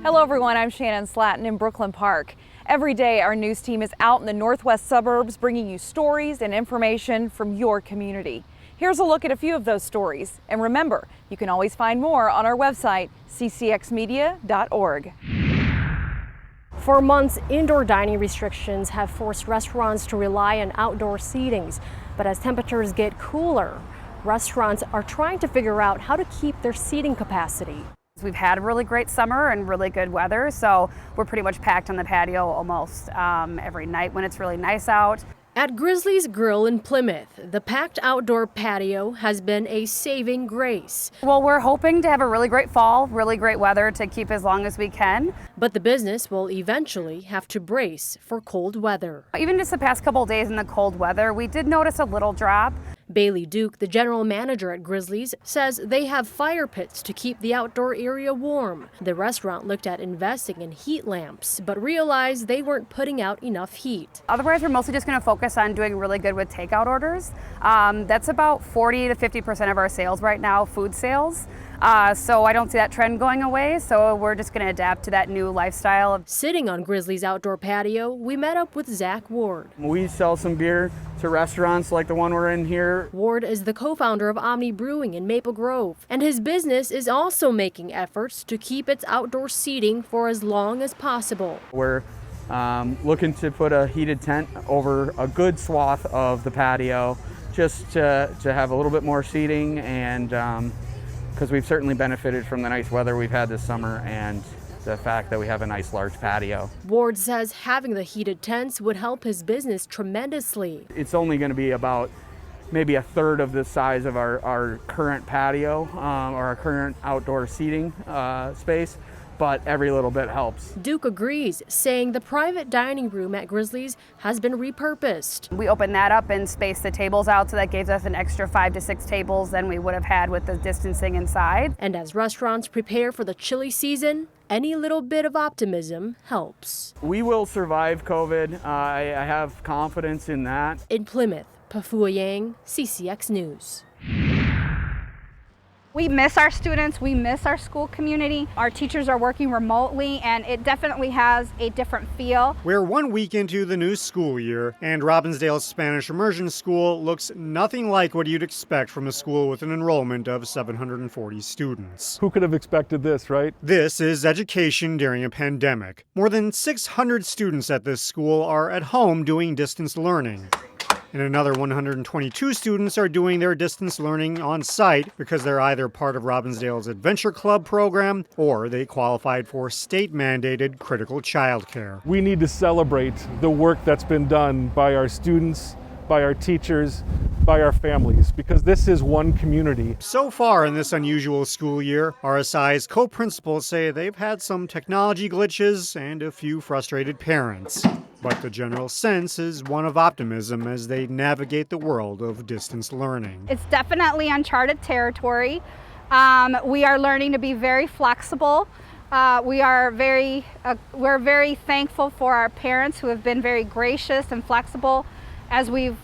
Hello everyone, I'm Shannon Slatton in Brooklyn Park. Every day our news team is out in the northwest suburbs bringing you stories and information from your community. Here's a look at a few of those stories. And remember, you can always find more on our website, ccxmedia.org. For months, indoor dining restrictions have forced restaurants to rely on outdoor seatings. But as temperatures get cooler, restaurants are trying to figure out how to keep their seating capacity. We've had a really great summer and really good weather, so we're pretty much packed on the patio almost every night when it's really nice out. At Grizzly's Grill in Plymouth, the packed outdoor patio has been a saving grace. Well, we're hoping to have a really great fall, really great weather to keep as long as we can. But the business will eventually have to brace for cold weather. Even just the past couple of days in the cold weather, we did notice a little drop. Bailey Duke, the general manager at Grizzly's, says they have fire pits to keep the outdoor area warm. The restaurant looked at investing in heat lamps, but realized they weren't putting out enough heat. Otherwise, we're mostly just going to focus on doing really good with takeout orders. That's about 40 to 50% of our sales right now, food sales. So I don't see that trend going away, so we're just going to adapt to that new lifestyle. Sitting on Grizzly's outdoor patio, we met up with Zach Ward. We sell some beer to restaurants like the one we're in here. Ward is the co-founder of Omni Brewing in Maple Grove, and his business is also making efforts to keep its outdoor seating for as long as possible. We're looking to put a heated tent over a good swath of the patio just to have a little bit more seating, and because we've certainly benefited from the nice weather we've had this summer and the fact that we have a nice large patio. Ward says having the heated tents would help his business tremendously. It's only going to be about maybe a third of the size of our current patio or our current outdoor seating space, but every little bit helps. Duke agrees, saying the private dining room at Grizzly's has been repurposed. We opened that up and spaced the tables out, so that gives us an extra 5 to 6 tables than we would have had with the distancing inside. And as restaurants prepare for the chilly season, any little bit of optimism helps. We will survive COVID. I have confidence in that. In Plymouth, Pafua Yang, CCX News. We miss our students, we miss our school community. Our teachers are working remotely, and it definitely has a different feel. We're 1 week into the new school year, and Robbinsdale's Spanish Immersion School looks nothing like what you'd expect from a school with an enrollment of 740 students. Who could have expected this, right? This is education during a pandemic. More than 600 students at this school are at home doing distance learning. And another 122 students are doing their distance learning on site because they're either part of Robbinsdale's Adventure Club program or they qualified for state-mandated critical childcare. We need to celebrate the work that's been done by our students, by our teachers, by our families, because this is one community. So far in this unusual school year, RSI's co-principals say they've had some technology glitches and a few frustrated parents. But the general sense is one of optimism as they navigate the world of distance learning. It's definitely uncharted territory. We are learning to be very flexible. We're very thankful for our parents who have been very gracious and flexible as we've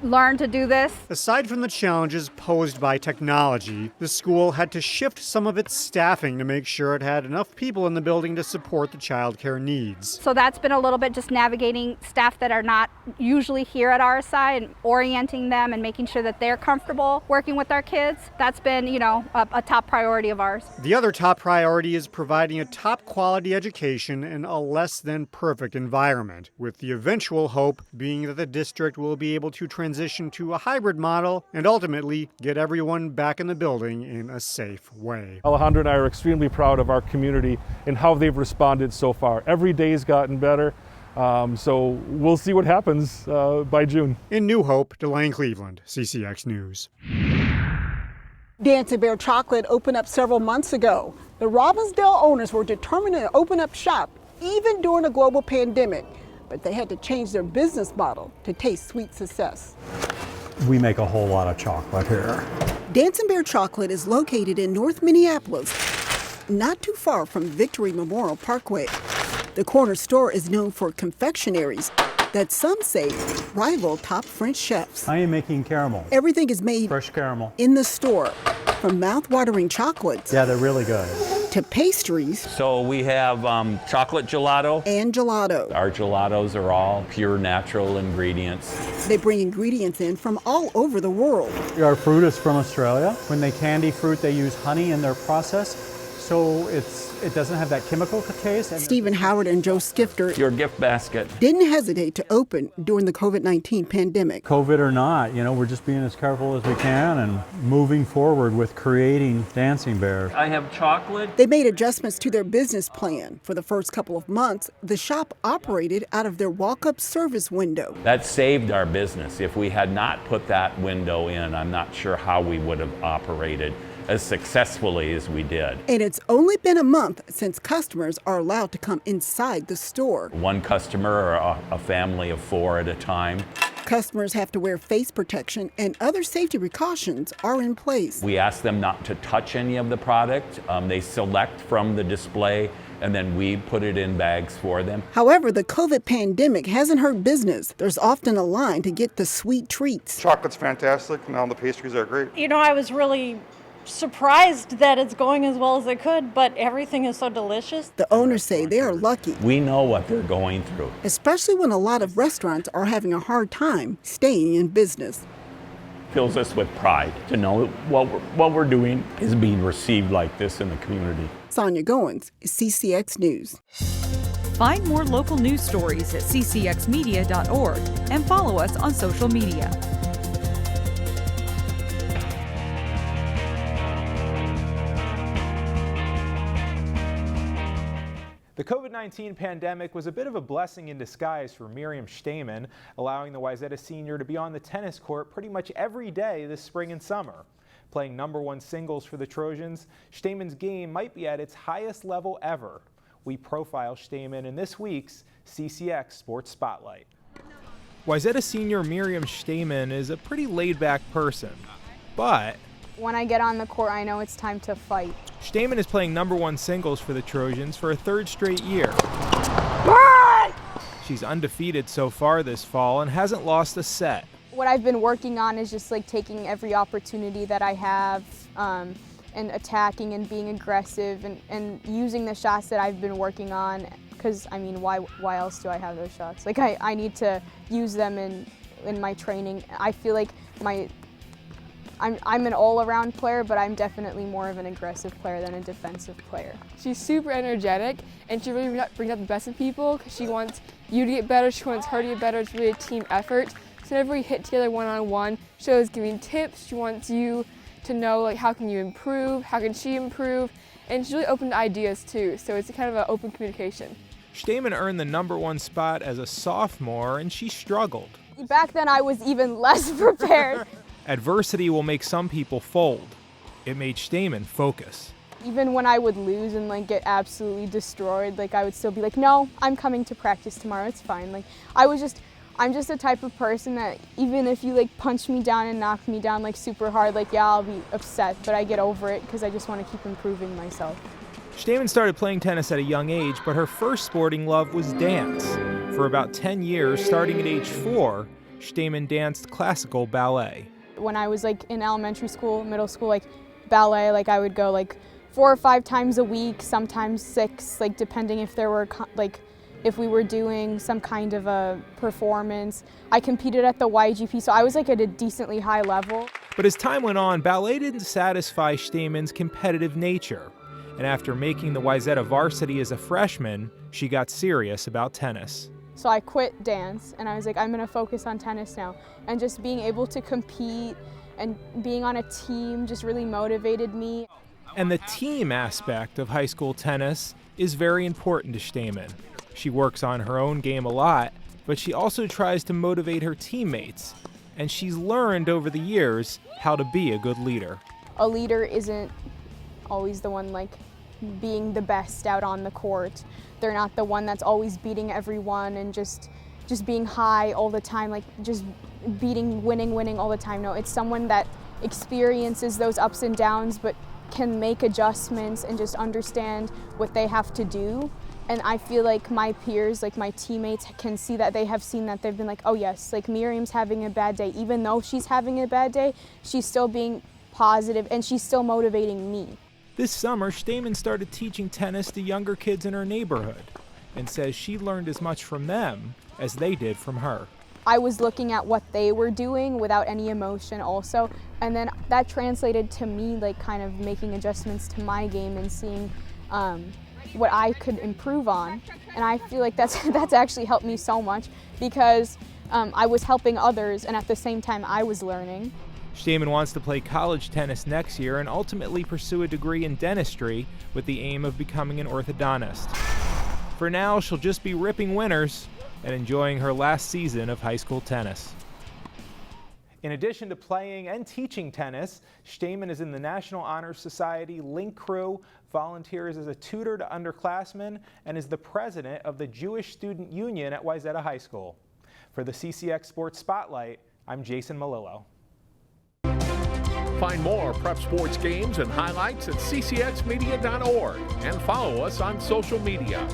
learned to do this. Aside from the challenges posed by technology, the school had to shift some of its staffing to make sure it had enough people in the building to support the childcare needs. So that's been a little bit just navigating staff that are not usually here at RSI and orienting them and making sure that they're comfortable working with our kids. That's been, a top priority of ours. The other top priority is providing a top quality education in a less than perfect environment, with the eventual hope being that the district will be able to transition to a hybrid model and ultimately get everyone back in the building in a safe way. Alejandra and I are extremely proud of our community and how they've responded so far. Every day's gotten better, so we'll see what happens by June. In New Hope, Delane Cleveland, CCX News. Dancing Bear Chocolate opened up several months ago. The Robbinsdale owners were determined to open up shop even during a global pandemic, but they had to change their business model to taste sweet success. We make a whole lot of chocolate here. Dancing Bear Chocolate is located in North Minneapolis, not too far from Victory Memorial Parkway. The corner store is known for confectionaries that some say rival top French chefs. I am making caramel. Everything is made fresh caramel in the store, from mouth-watering chocolates. Yeah, they're really good. to pastries. So we have chocolate gelato. And gelato. Our gelatos are all pure natural ingredients. They bring ingredients in from all over the world. Our fruit is from Australia. When they candy fruit, they use honey in their process, so it doesn't have that chemical taste. Stephen Howard and Joe Skifter, Your gift basket. didn't hesitate to open during the COVID-19 pandemic. COVID or not, we're just being as careful as we can and moving forward with creating dancing bears. I have chocolate. They made adjustments to their business plan. For the first couple of months, the shop operated out of their walk-up service window. That saved our business. If we had not put that window in, I'm not sure how we would have operated as successfully as we did. And it's only been a month since customers are allowed to come inside the store. One customer or a family of 4 at a time. Customers have to wear face protection and other safety precautions are in place. We ask them not to touch any of the product. They select from the display and then we put it in bags for them. However, the COVID pandemic hasn't hurt business. There's often a line to get the sweet treats. Chocolate's fantastic. Now the pastries are great. I was really surprised that it's going as well as it could, but everything is so delicious. The owners say they are lucky. We know what they're going through. Especially when a lot of restaurants are having a hard time staying in business. Fills us with pride to know what we're doing is being received like this in the community. Sonia Goins, CCX News. Find more local news stories at ccxmedia.org and follow us on social media. The COVID-19 pandemic was a bit of a blessing in disguise for Miriam Shteyman, allowing the Wayzata senior to be on the tennis court pretty much every day this spring and summer. Playing #1 singles for the Trojans, Shteyman's game might be at its highest level ever. We profile Shteyman in this week's CCX Sports Spotlight. Wayzata senior Miriam Shteyman is a pretty laid-back person, but when I get on the court, I know it's time to fight. Shteyman is playing #1 singles for the Trojans for a 3rd straight year. She's undefeated so far this fall and hasn't lost a set. What I've been working on is just taking every opportunity that I have and attacking and being aggressive and using the shots that I've been working on, because why else do I have those shots? I need to use them in my training. I feel like I'm an all-around player, but I'm definitely more of an aggressive player than a defensive player. She's super energetic, and she really brings out the best in people because she wants you to get better, she wants her to get better. It's really a team effort. So whenever we hit together one-on-one, she always giving tips. She wants you to know how can you improve, how can she improve, and she's really open to ideas too, so it's kind of an open communication. Shteyman earned the #1 spot as a sophomore, and she struggled. Back then I was even less prepared. Adversity will make some people fold. It made Shteyman focus. Even when I would lose and get absolutely destroyed, I would still be no, I'm coming to practice tomorrow, it's fine. I'm just the type of person that even if you punch me down and knock me down super hard, yeah, I'll be upset, but I get over it because I just want to keep improving myself. Shteyman started playing tennis at a young age, but her first sporting love was dance. For about 10 years, starting at age 4, Shteyman danced classical ballet. When I was in elementary school, middle school, ballet, I would go 4 or 5 times a week, sometimes 6, depending if there were if we were doing some kind of a performance. I competed at the YGP, so I was at a decently high level. But as time went on, ballet didn't satisfy Shteyman's competitive nature. And after making the Wayzata varsity as a freshman, she got serious about tennis. So I quit dance and I was I'm gonna focus on tennis now. And just being able to compete and being on a team just really motivated me. And the team aspect of high school tennis is very important to Shteyman. She works on her own game a lot, but she also tries to motivate her teammates. And she's learned over the years how to be a good leader. A leader isn't always the one being the best out on the court. They're not the one that's always beating everyone and just being high all the time, just winning all the time. No, it's someone that experiences those ups and downs but can make adjustments and just understand what they have to do. And I feel my peers, my teammates can see that. They have seen that. They've been oh yes, Miriam's having a bad day. Even though she's having a bad day, she's still being positive and she's still motivating me. This summer, Shteyman started teaching tennis to younger kids in her neighborhood and says she learned as much from them as they did from her. I was looking at what they were doing without any emotion also, and then that translated to me like kind of making adjustments to my game and seeing what I could improve on. And I feel like that's actually helped me so much because I was helping others and at the same time I was learning. Shteyman wants to play college tennis next year and ultimately pursue a degree in dentistry with the aim of becoming an orthodontist. For now, she'll just be ripping winners and enjoying her last season of high school tennis. In addition to playing and teaching tennis, Shteyman is in the National Honor Society Link Crew, volunteers as a tutor to underclassmen, and is the president of the Jewish Student Union at Wayzata High School. For the CCX Sports Spotlight, I'm Jason Malillo. Find more prep sports games and highlights at ccxmedia.org and follow us on social media.